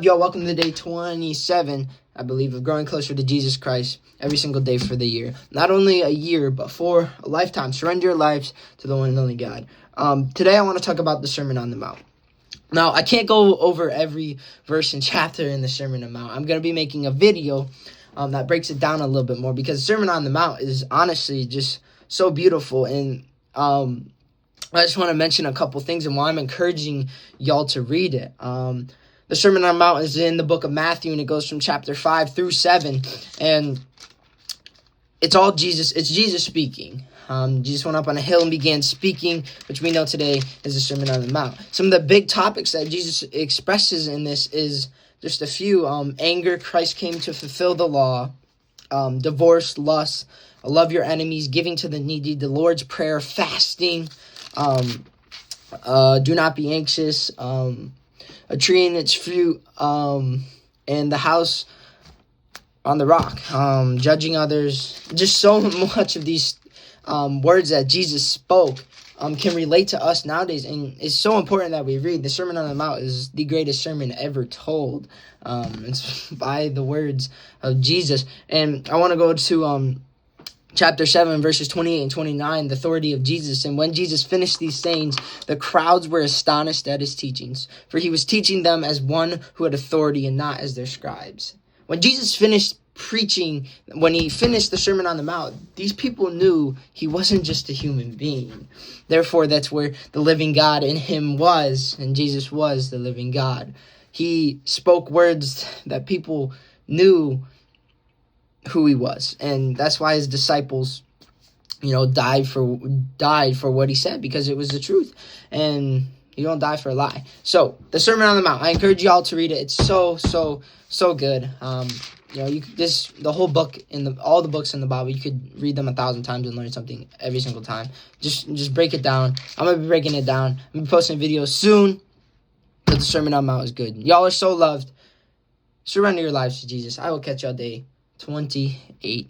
Y'all, welcome to day 27, I believe, of growing closer to Jesus Christ every single day for the year. Not only a year, but for a lifetime. Surrender your lives to the one and only God. Today I want to talk about the Sermon on the Mount. Now, I can't go over every verse and chapter in the Sermon on the Mount. I'm going to be making a video that breaks it down a little bit more, because the Sermon on the Mount is honestly just so beautiful. And I just want to mention a couple things and why I'm encouraging y'all to read it. The Sermon on the Mount is in the book of Matthew, and it goes from chapter 5 through 7, and it's all Jesus. It's Jesus speaking. Jesus went up on a hill and began speaking, which we know today is the Sermon on the Mount. Some of the big topics that Jesus expresses in this is just a few. Anger, Christ came to fulfill the law. Divorce, lust, love your enemies, giving to the needy, the Lord's Prayer, fasting, do not be anxious, a tree and its fruit, and the house on the rock, judging others. Just so much of these words that Jesus spoke can relate to us nowadays, and it's so important that we read. The Sermon on the Mount is the greatest sermon ever told. It's by the words of Jesus. And I want to go to chapter 7, verses 28 and 29, the authority of Jesus. And when Jesus finished these sayings, the crowds were astonished at his teachings, for he was teaching them as one who had authority and not as their scribes. When Jesus finished preaching, when he finished the Sermon on the Mount, these people knew he wasn't just a human being. Therefore, that's where the living God in him was, and Jesus was the living God. He spoke words that people knew who he was, and that's why his disciples, died for what he said, because it was the truth, and you don't die for a lie. So the Sermon on the Mount, I encourage you all to read it. It's so good. The whole book all the books in the Bible, you could read them 1,000 times and learn something every single time. Just break it down. I'm gonna be breaking it down. I'm gonna be posting videos soon. But the Sermon on the Mount is good. Y'all are so loved. Surrender your lives to Jesus. I will catch y'all day 28.